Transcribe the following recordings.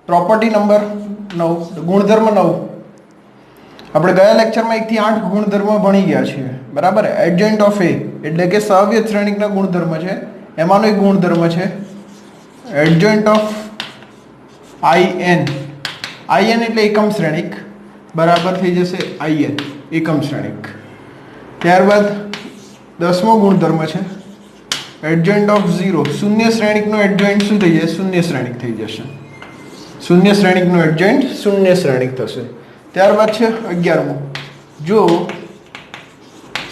Property number 9 ગુણધર્મ 9 આપણે ગયા લેક્ચરમાં 1 થી 8 ગુણધર્મ ભણી ગયા છીએ બરાબર. એડજન્ટ ઓફ એ એટલે કે સહવ્યસ્ત શ્રેણિકના ગુણધર્મ છે, એમાંનો એક ગુણધર્મ છે એડજન્ટ ઓફ IN. IN એટલે એકમ શ્રેણિક બરાબર થઈ જશે IN એકમ શ્રેણિક. ત્યારબાદ 10મો ગુણધર્મ છે એડજન્ટ ઓફ 0. શૂન્ય શ્રેણિકનો એડજન્ટ શું થઈ જશે? શૂન્ય શ્રેણિક થઈ જશે. શૂન્ય શ્રેણિકનો એડજન્ટ શૂન્ય શ્રેણિક થશે. ત્યારબાદ છે 11મો, જો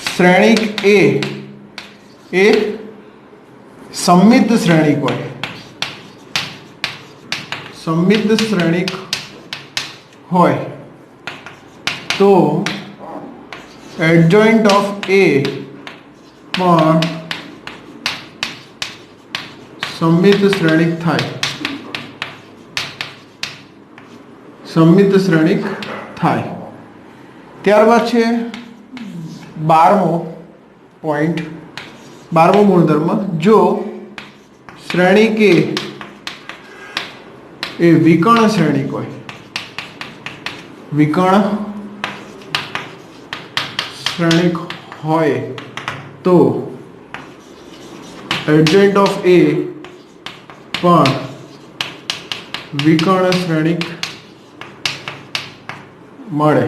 શ્રેણિક એ સમમિત શ્રેણિક હોય, સમમિત શ્રેણિક હોય તો એડજન્ટ ઓફ એ પણ સમમિત શ્રેણિક થાય, સમમિત શ્રેણિક થાય. ત્યારબાદ છે 12મો પોઈન્ટ, 12મો ગુણધર્મ, જો શ્રેણિક એ વિકર્ણ શ્રેણિક હોય, વિકર્ણ શ્રેણિક હોય તો એડજન્ટ ઓફ એ પણ વિકર્ણ શ્રેણિક મળે,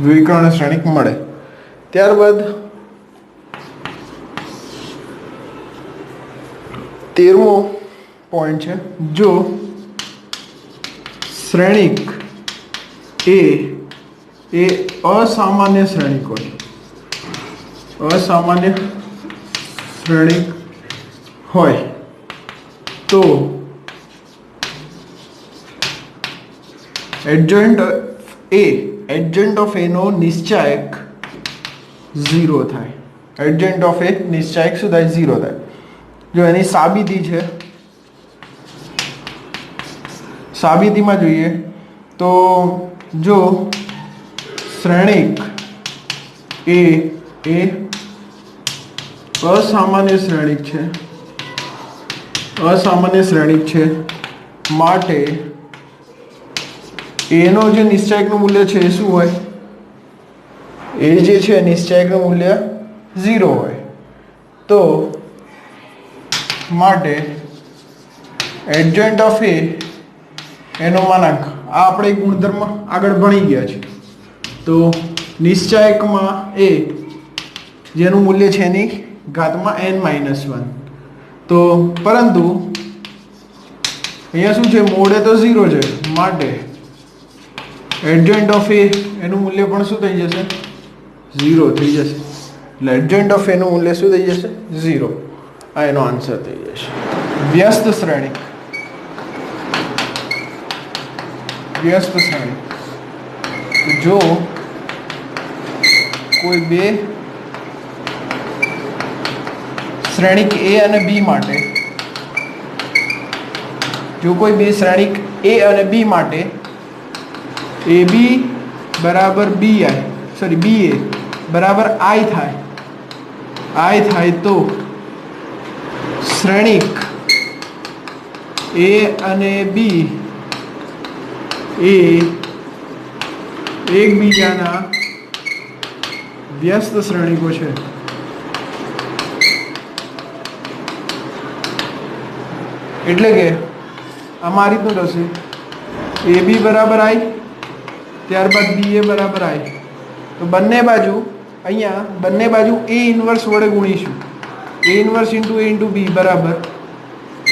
વિકર્ણ શ્રેણિક મળે. ત્યારબાદ 13મો પોઈન્ટ છે, જો શ્રેણિક એ અસામાન્ય શ્રેણિક હોય, અસામાન્ય શ્રેણિક હોય તો એડજન્ટ ઓફ એ નો નિશ્ચાયક 0 થાય. એડજન્ટ ઓફ એ નિશ્ચાયક શું થાય? 0 થાય. જો એની સાબિતી છે, સાબિતીમાં જોઈએ તો જો શ્રેણિક એ અસામાન્ય શ્રેણિક છે, અસામાન્ય શ્રેણિક છે માટે એનો જે નિશ્ચાયકનું મૂલ્ય છે એ શું હોય? એ જે છે નિશ્ચાયકનું મૂલ્ય 0 હોય. તો માટે એડજન્ટ ઓફ એનો માનાંક, આ આપણે એક ગુણધર્મ આગળ ભણી ગયા છે. તો નિશ્ચાયકમાં એ જેનું મૂલ્ય છે એની ઘાતમાં n-1, તો પરંતુ અહીંયા શું છે? મોડે તો 0 છે માટે એડજન્ટ ઓફ એનું મૂલ્ય પણ શું થઈ જશે? 0 થઈ જશે. એટલે એડજન્ટ ઓફ એનું મૂલ્ય શું થઈ જશે? 0. આ એનો આન્સર થઈ જશે. વ્યસ્ત શ્રેણિક, વ્યસ્ત શ્રેણિક, જો કોઈ બે શ્રેણિક એ અને બી માટે, જો કોઈ બે શ્રેણિક એ અને બી માટે AB બરાબર BI સોરી BA બરાબર I થાય તો શ્રેણિક A અને B એ એકબીજાના વ્યસ્ત શ્રેણિકો છે. એટલે કે આમાં આ રીતનું થશે, AB બરાબર I, ત્યારબાદ BA બરાબર I. તો બંને બાજુ અહીંયા બંને બાજુ A ઇન્વર્સ વડે ગુણીશું. A inverse into A into B બરાબર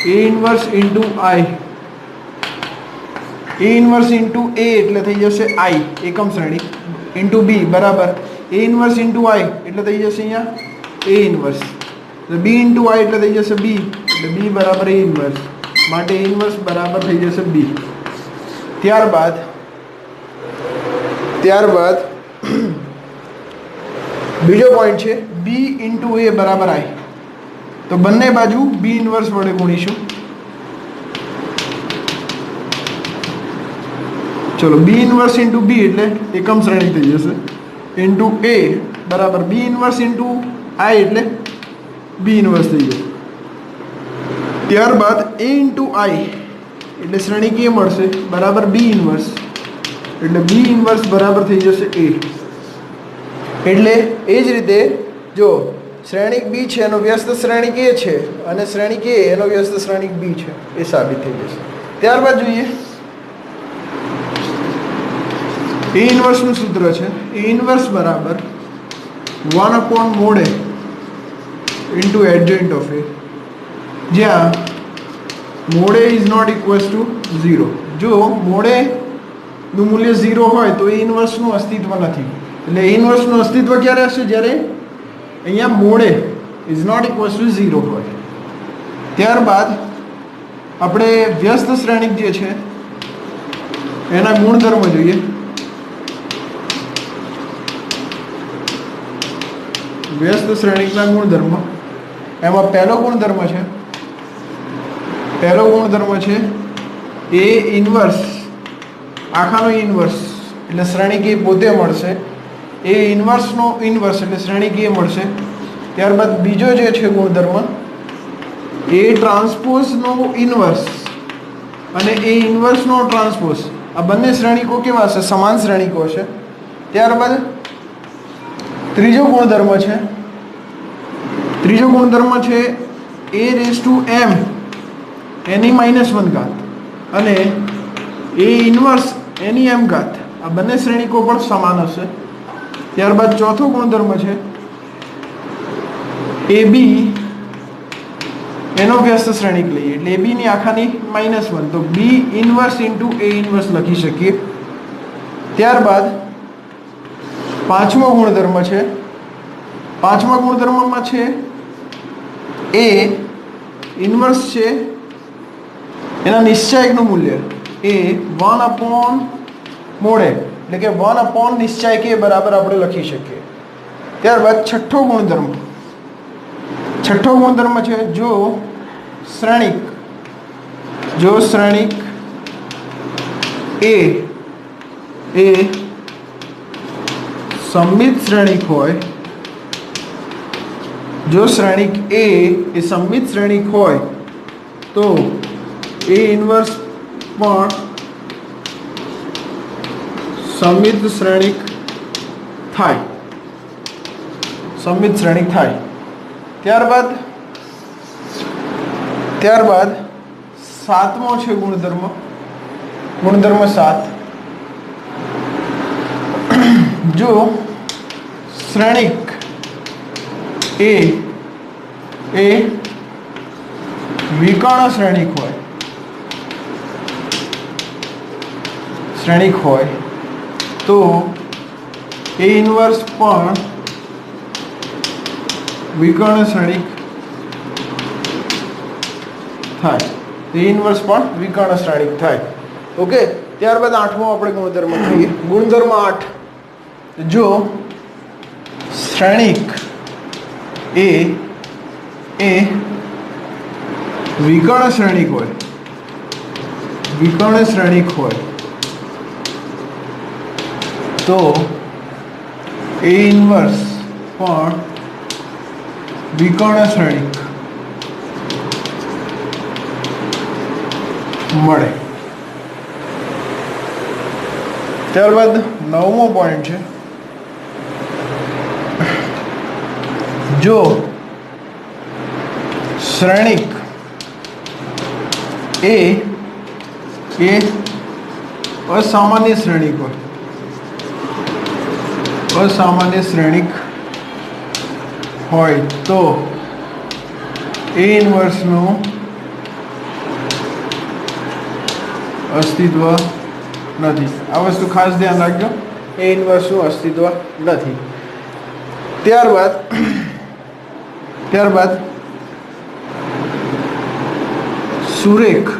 A inverse into I. A inverse into A એટલે થઈ જશે I એકમ શ્રેણિક, ઇન્ટુ B બરાબર A ઇન્વર્સ ઇન્ટુ I એટલે થઈ જશે અહીંયા A inverse. B into I એટલે થઈ જશે B, એટલે B બરાબર A ઇન્વર્સ, માટે A ઇન્વર્સ બરાબર થઈ જશે B. ત્યારબાદ બીજો પોઈન્ટ છે B ઇન્ટુ A બરાબર I. તો બંને બાજુ B ઇન્વર્સ વડે ગુણીશું. ચલો B ઇન્વર્સ ઇન્ટુ B એટલે એકમ શ્રેણિક થઈ જશે, ઇન્ટુ A બરાબર B ઇન્વર્સ ઇન્ટુ આઈ એટલે બી ઇન્વર્સ થઈ જશે. ત્યારબાદ એ ઇન્ટુ આઈ એટલે શ્રેણિક એ મળશે બરાબર બી ઇન્વર્સ, એટલે બી ઇન્વર્સ બરાબર થઈ જશે એ. એટલે એ જ રીતે જો શ્રેણિક બી છે એનો વ્યસ્ત શ્રેણિક એ છે અને શ્રેણિક એ એનો વ્યસ્ત શ્રેણિક બી છે, એ સાબિત થઈ જશે. ત્યારબાદ જોઈએ એ ઇન્વર્સનું સૂત્ર છે એ ઇન્વર્સ બરાબર 1/mod A into adjoint of a, જ્યાં mod A is not equals to 0. જો mod A નું મૂલ્ય 0 હોય તો એ ઇન્વર્સનું અસ્તિત્વ નથી. એટલે એ ઇન્વર્સનું અસ્તિત્વ ક્યારે હશે? જ્યારે અહીંયા mod A is not equals to 0 હોય. ત્યારબાદ આપણે વ્યસ્ત શ્રેણિક જે છે એના ગુણધર્મ જોઈએ. વ્યસ્ત શ્રેણિકના ગુણધર્મ, એમાં પહેલો ગુણધર્મ છે એ ઇન્વર્સ, આખાનો ઇન્વર્સ એટલે શ્રેણિક એ પોતે મળશે, એ ઇન્વર્સનો ઇન્વર્સ એટલે શ્રેણિક એ મળશે. ત્યારબાદ બીજો જે છે ગુણધર્મ એ ટ્રાન્સપોઝનો ઇન્વર્સ અને એ ઇન્વર્સનો ટ્રાન્સપોઝ, આ બંને શ્રેણિકો કેવા હશે? સમાન શ્રેણિકો હશે. ત્યારબાદ ત્રીજો ગુણધર્મ છે એ રેઝ ટુ m એની -1 ઘાત અને એ ઇન્વર્સ એની m ઘાત, આ બંને શ્રેણિકો પણ સમાન હશે. ત્યારબાદ ચોથો ગુણધર્મ છે એ બી એનો વ્યસ્ત શ્રેણિક લઈએ એટલે એ બી ની આખાની -1, તો બી ઇન્વર્સ ઇન્ટુ એ ઇન્વર્સ લખી શકીએ. ત્યારબાદ પાંચમા ગુણધર્મમાં છે એ ઇન્વર્સ છે એના નિશ્ચાયકનું મૂલ્ય એ 1/mod A એટલે કે 1/ નિશ્ચાયક એ બરાબર આપણે લખી શકીએ. ત્યારબાદ છઠ્ઠો ગુણધર્મ છે જો શ્રેણિક એ સમમિત શ્રેણિક હોય, જો શ્રેણિક એ સમમિત શ્રેણિક હોય તો એ ઇન્વર્સ પણ સમમિત શ્રેણિક થાય. ત્યારબાદ સાતમો છે ગુણધર્મ 7, જો શ્રેણિક એ વિકર્ણ શ્રેણિક હોય તો એ ઇન્વર્સ પણ વિકર્ણ શ્રેણિક થાય. ઓકે. ત્યારબાદ આઠમો આપણે ગુણધર્મ જોઈએ. ગુણધર્મ 8, જો શ્રેણિક એ વિકર્ણ શ્રેણિક હોય તો એ ઇન્વર્સ પણ વિકર્ણ શ્રેણિક મળે. ત્યારબાદ 9મો પોઈન્ટ છે જો શ્રેણિક એ અસામાન્ય શ્રેણિક હોય તો એ ઇન્વર્સનું અસ્તિત્વ નથી. આ વસ્તુ ખાસ ધ્યાન રાખજો, એ ઇન્વર્સનું અસ્તિત્વ નથી. ત્યારબાદ સુરેખ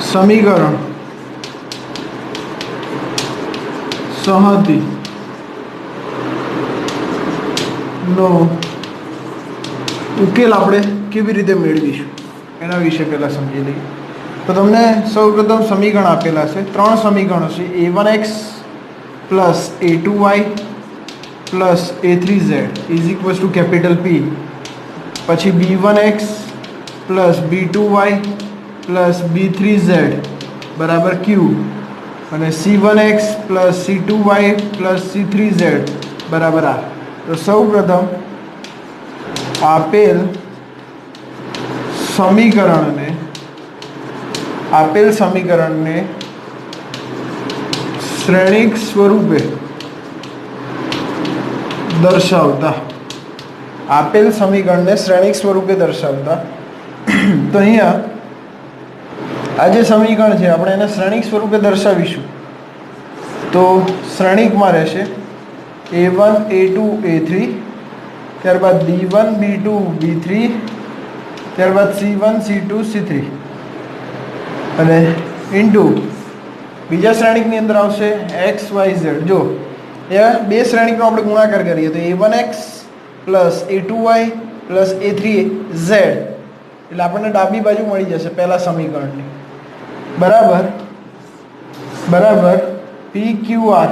સમીકરણ સંહતિ નો ઉકેલ આપણે કેવી રીતે મેળવીશું એના વિશે પહેલાં સમજી લઈએ. તો તમને સૌપ્રથમ સમીકરણ આપેલા છે, 3 સમીકરણો છે, a1x + a2y + plus a3z is equals two capital P, પછી b1x plus b2y plus b3z બરાબર q, અને c1x plus c2y plus c3z બરાબર r. તો સૌ પ્રથમ આપેલ સમીકરણને શ્રેણિક સ્વરૂપે દર્શાવતા તો અહીંયા આ જે સમીકરણ છે આપણે એને શ્રેણિક સ્વરૂપે દર્શાવીશું. તો શ્રેણિકમાં રહેશે a1 a2 a3, ત્યારબાદ b1 b2 b3, ત્યારબાદ c1 c2 c3, અને ઇન્ટુ બીજા શ્રેણિકની અંદર આવશે x y z. જો એ બે શ્રેણિકનો આપણે ગુણાકાર કરીએ તો a1x plus a2y plus a3z એટલે આપણને ડાબી બાજુ મળી જશે પહેલા સમીકરણની, બરાબર pqr.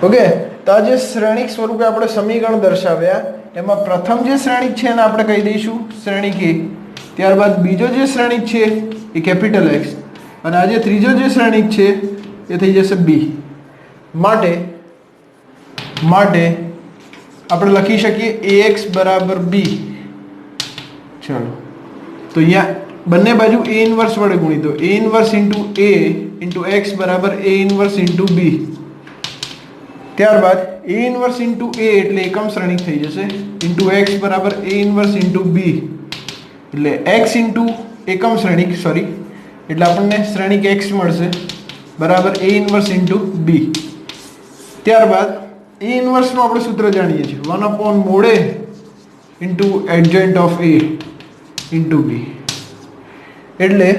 ઓકે, તો આ જે શ્રેણિક સ્વરૂપે આપણે સમીકરણ દર્શાવ્યા એમાં પ્રથમ જે શ્રેણિક છે એને આપણે કહી દઈશું શ્રેણિક A, ત્યારબાદ બીજો જે શ્રેણિક છે એ કેપિટલ X, અને આ જે ત્રીજો જે શ્રેણિક છે એ થઈ જશે B. માટે આપણે લખી શકીએ ax બરાબર b. ચલો, તો અહીંયા બંને બાજુ a ઇન્વર્સ વડે ગુણી દો. a inverse into a into x બરાબર a ઇન્વર્સ ઇન્ટુ b. ત્યારબાદ a ઇન્વર્સ ઇન્ટુ a એટલે એકમ શ્રેણિક થઈ જશે, ઇન્ટુ x બરાબર a ઇન્વર્સ ઇન્ટુ b એટલે x ઇન્ટુ એકમ શ્રેણિક એટલે આપણને શ્રેણિક x મળશે બરાબર a ઇન્વર્સ ઇન્ટુ b. ત્યારબાદ a ઇન્વર્સનું આપણે સૂત્ર જાણીએ છીએ 1/mod a into adjoint of a into b. એટલે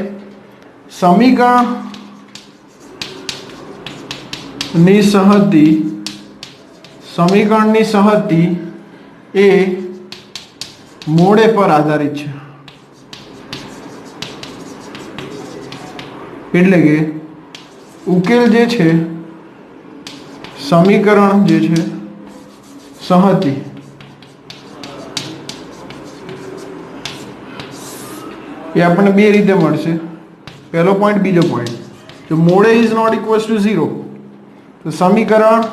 સમીકરણની સંહતિ એ મોડે પર આધારિત છે. એટલે કે ઉકેલ જે છે, સમીકરણ જે છે સંહતિ એ આપણને બે રીતે મળશે. પહેલો પોઈન્ટ, બીજો પોઈન્ટ. જો mod A is not equals to 0 તો સમીકરણ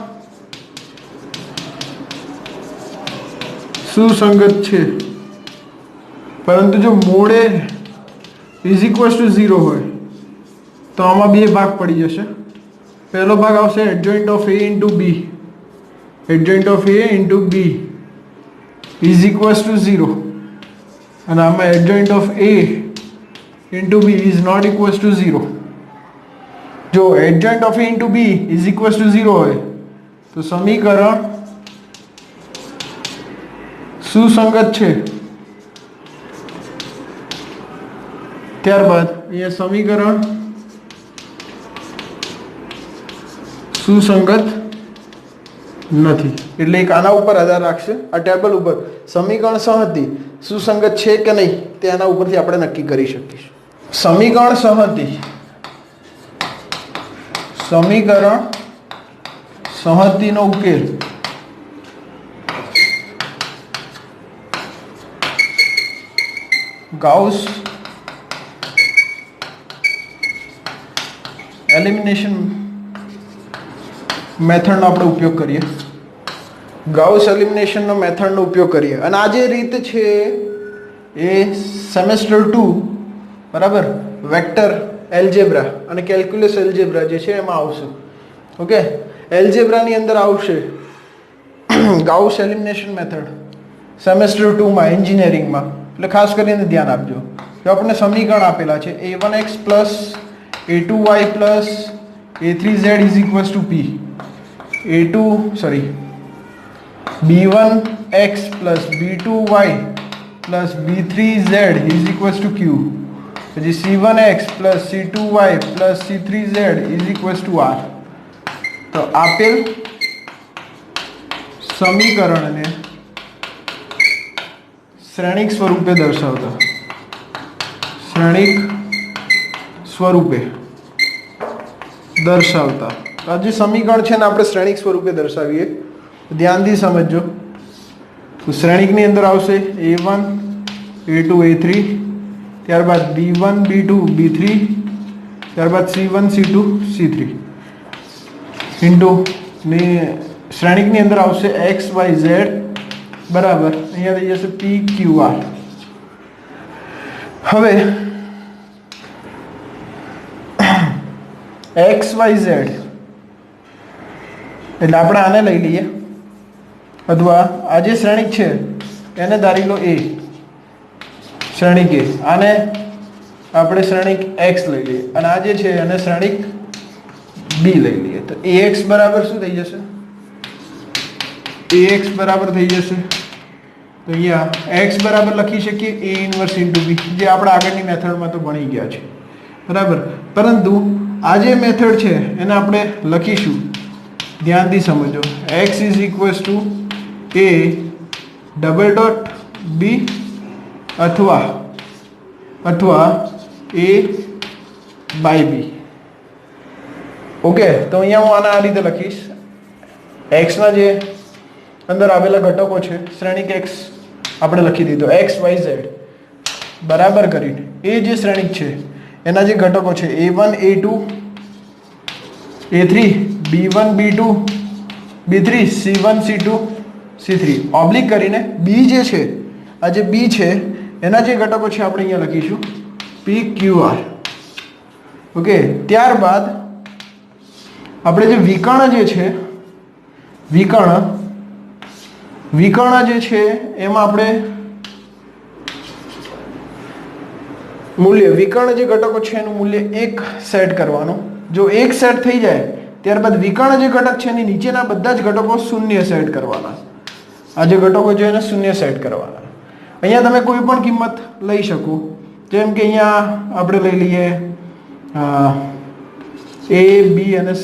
સુસંગત છે, પરંતુ જો mod A is equals to 0 હોય તો આમાં બે ભાગ પડી જશે. પહેલો ભાગ આવશે adjoint of A into B, adjoint of A into B is equals to 0, અને આમાં adjoint of A into B is not equals to 0. જો adjoint of A into B is equals to 0 હોય તો સમીકરણ સુસંગત છે. ત્યારબાદ અહીંયા સમીકરણ સુસંગત નથી, એટલે એક આના ઉપર આધાર રાખશે, આ ટેબલ ઉપર સમીકરણ સંહતિ સુસંગત છે કે નહીં તે આના ઉપરથી આપણે નક્કી કરી શકીશું. સમીકરણ સંહતિનો ઉકેલ ગાઉસ એલિમિનેશન મેથડનો આપણે ઉપયોગ કરીએ. ગાઉસ એલિમિનેશનનો મેથડનો ઉપયોગ કરીએ, અને આ જે રીત છે એ સેમેસ્ટર 2 બરાબર વેક્ટર એલ્જેબ્રા અને કેલ્ક્યુલસ એલ્જેબ્રા જે છે એમાં આવશે. ઓકે, એલ્જેબ્રાની અંદર આવશે ગાઉસ એલિમિનેશન મેથડ સેમેસ્ટર 2માં એન્જિનિયરિંગમાં, એટલે ખાસ કરીને ધ્યાન આપજો. જો આપણને સમીકરણ આપેલા છે a1x plus a2y plus a3z is equals two p, b1x plus b2y plus b3z is equals two q, પછી c1x plus c2y plus c3z is equals two r. તો આપેલ સમીકરણને શ્રેણિક સ્વરૂપે દર્શાવતા આ જે સમીકરણ છે ને આપણે શ્રેણિક સ્વરૂપે દર્શાવીએ, ધ્યાનથી સમજજો. તો શ્રેણિકની અંદર આવશે A1 A2 A3, ત્યારબાદ B1 B2 B3, ત્યારબાદ C1 C2 C3 ઇન્ટુ ને શ્રેણિકની અંદર આવશે XYZ બરાબર અહીંયા થઈ જશે PQR. હવે XYZ એટલે આપણે આને લઈ લઈએ, અથવા આ જે શ્રેણિક છે એને ધારી લો A, શ્રેણિક A, આને આપણે શ્રેણિક X લઈ લઈએ અને આ જે છે એને શ્રેણિક B લઈ લઈએ. તો AX બરાબર શું થઈ જશે? AX બરાબર થઈ જશે તો અહીંયા X બરાબર લખી શકીએ A ઇન્વર્સ ઇન્ટુ B, જે આપણે આગળની મેથડમાં તો ભણી ગયા છે બરાબર. પરંતુ આ જે મેથડ છે એને આપણે લખીશું, ધ્યાનથી સમજો. X is equals two A double dot B અથવા A બાય B. ઓકે, તો અહીંયા હું આના આ રીતે લખીશ. X ના જે અંદર આવેલા ઘટકો છે શ્રેણિક X આપણે લખી દીધો XYZ બરાબર કરીને એ જે શ્રેણિક છે એના જે ઘટકો છે A1 A2 A3 B1 B2 B3 C1 C2 C3 oblique કરીને B જે છે આ જે B છે એના જે ઘટકો છે આપણે અહીંયા લખીશું PQR. ઓકે, ત્યારબાદ આપણે જે વિકર્ણ જે છે વિકર્ણ જે છે એમાં આપણે મૂલ્ય વિકર્ણ જે ઘટકો છે એનું મૂલ્ય 1 સેટ કરવાનું. જો 1 સેટ થઈ જાય ત્યારબાદ વિકર્ણ જે ઘટક છે એની નીચેના બધા જ ઘટકો 0 સેટ કરવાના. આ જે ઘટકો છે એને 0 સેટ કરવાના. અહીંયા તમે કોઈ પણ કિંમત લઈ શકો, જેમ કે અહીંયા આપણે લઈ લઈએ A B અને C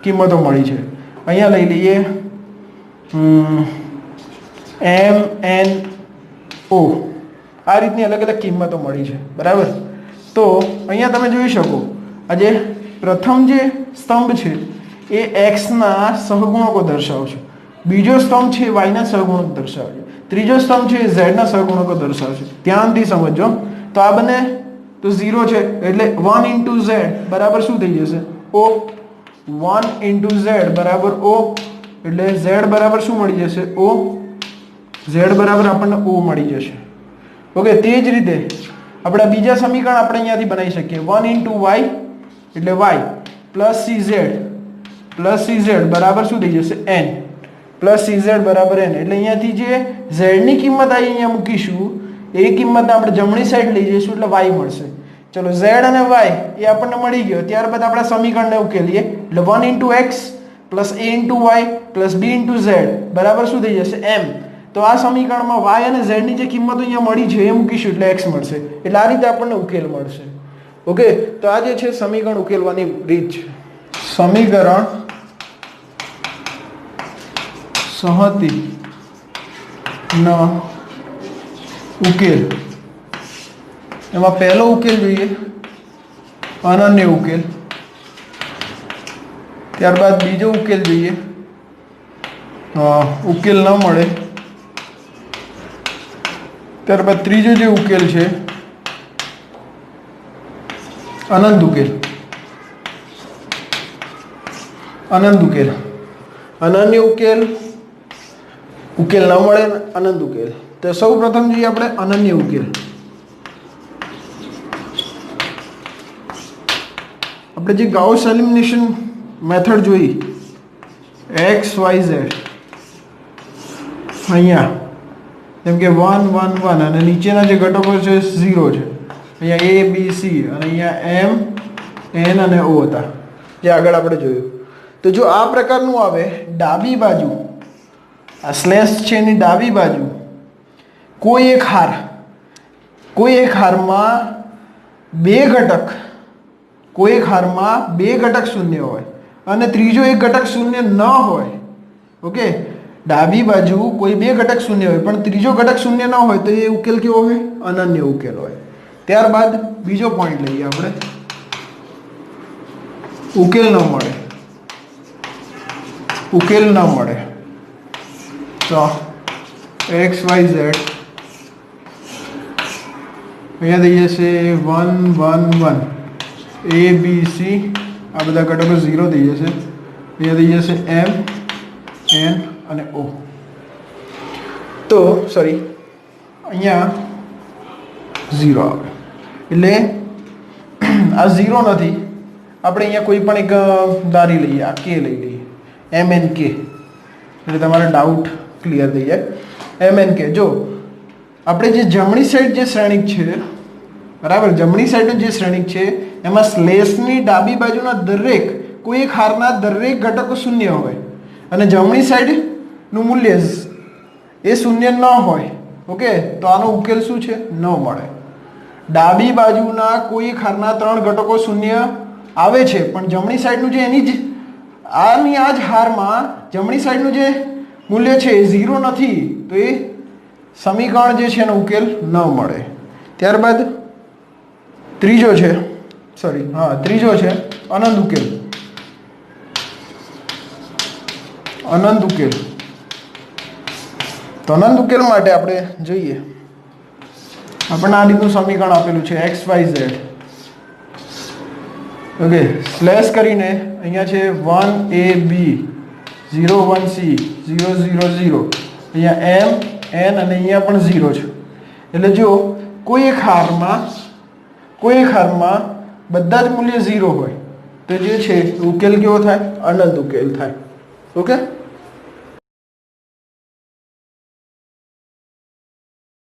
કિંમતો મળી છે. અહીંયા લઈ લઈએ M N O, આ રીતની અલગ અલગ કિંમતો મળી છે બરાબર. તો અહીંયા તમે જોઈ શકો આ જે પ્રથમ જે સ્તંભ છે એ x ના સહગુણકો દર્શાવશે, બીજો સ્તંભ છે y ના સહગુણક દર્શાવશે, ત્રીજો સ્તંભ છે z ના સહગુણકો દર્શાવશે. ધ્યાનથી સમજો. તો આ બને તો 0 છે એટલે 1 into z બરાબર શું થઈ જશે? O. 1 into z બરાબર O એટલે z બરાબર શું મળી જશે? O. z બરાબર આપણને O મળી જશે. ઓકે, તે જ રીતે આપણે બીજા સમીકરણ આપણે અહીંયાથી બનાવી શકીએ. 1 into y એટલે y પ્લસ cz બરાબર શું થઈ જશે? n પ્લસ cz બરાબર n. એટલે અહીંયાથી જે z ની કિંમત અહીંયા મૂકીશું એ કિંમતને આપણે જમણી સાઈડ લઈ જઈશું એટલે y મળશે. ચલો, z અને y એ આપણને મળી ગયો. ત્યારબાદ આપણે સમીકરણને ઉકેલીએ એટલે 1 into x plus a into y plus b into z બરાબર શું થઈ જશે? m. તો આ સમીકરણમાં y અને z ની જે કિંમતો અહીંયા મળી છે એ મૂકીશું એટલે x મળશે. એટલે આ રીતે આપણને ઉકેલ મળશે. ઓકે, તો આ જે છે સમીકરણ ઉકેલવાની રીત છે. સમીકરણ સંહતિ ના ઉકેલ, એમાં પહેલો ઉકેલ જોઈએ અનન્ય ઉકેલ, ત્યારબાદ બીજો ઉકેલ જોઈએ ઉકેલ ન મળે, ત્યારબાદ ત્રીજો જે ઉકેલ છે અનંત ઉકેલ, અનન્ય ઉકેલ, ઉકેલ ન મળે, અનંત ઉકેલ. તો સૌ પ્રથમ જોઈએ આપણે અનન્ય ઉકેલ. આપણે જે ગાઉસ એલિમિનેશન મેથડ જોઈ XYZ, અહીંયા જેમ કે 1 1 1 અને નીચેના જે ઘટકો છે 0 છે, અહીંયા A B C અને અહીંયા M N અને O હતા જે આગળ આપણે જોયું. તો જો આ પ્રકારનું આવે ડાબી બાજુ, આ સ્લેશ છે એની ડાબી બાજુ કોઈ એક હારમાં બે ઘટક શૂન્ય હોય અને ત્રીજો એક ઘટક શૂન્ય ન હોય. ઓકે, ડાબી બાજુ કોઈ બે ઘટક શૂન્ય હોય પણ ત્રીજો ઘટક શૂન્ય ન હોય તો એ ઉકેલ કેવો હોય? અનન્ય ઉકેલ હોય. ત્યારબાદ બીજો પોઈન્ટ લઈએ આપણે, ઉકેલ ન મળે. ઉકેલ ન મળે. તો એક્સ વાય ઝેડ અહીંયા થઈ જશે 1 1 1 એ બી સી આ બધા ઘટકો 0 થઈ જશે. અહીંયા થઈ જશે એમ એન અને ઓ. તો સોરી અહીંયા 0 આવે એટલે આ 0 નથી. આપણે અહીંયા કોઈ પણ એક ધારી લઈએ, આ કે લઈ લઈએ એમ એન કે, એટલે તમારો ડાઉટ ક્લિયર થઈ જાય. એમ એન કે જો આપણે જે જમણી સાઈડ જે શ્રેણિક છે બરાબર, જમણી સાઈડનું જે શ્રેણિક છે એમાં સ્લેશની ડાબી બાજુના દરેક કોઈ એક હારના દરેક ઘટકો શૂન્ય હોય અને જમણી સાઈડનું મૂલ્ય એ શૂન્ય ન હોય. ઓકે, તો આનો ઉકેલ શું છે? ન મળે. ડાબી બાજુના કોઈ એક હારના 3 ઘટકો શૂન્ય આવે છે પણ જમણી સાઈડનું જે એની જ આની આ જ હારમાં જમણી સાઈડનું જે મૂલ્ય છે એ 0 નથી, તો એ સમીકરણ જે છે એનો ઉકેલ ન મળે. ત્યારબાદ ત્રીજો છે અનંત ઉકેલ. અનંત ઉકેલ. તો અનંત ઉકેલ માટે આપણે જોઈએ, આપણને આ રીતનું સમીકરણ આપેલું છે X Y Z. Okay, slash કરીને અહીંયા છે 1 a b 0 1 c 0 0 0, અહીંયા એમ એન અને અહીંયા પણ 0 છે. એટલે જો કોઈ એક હારમાં બધા જ મૂલ્ય 0 હોય તો જે છે ઉકેલ કેવો થાય? અનંત ઉકેલ થાય. ઓકે.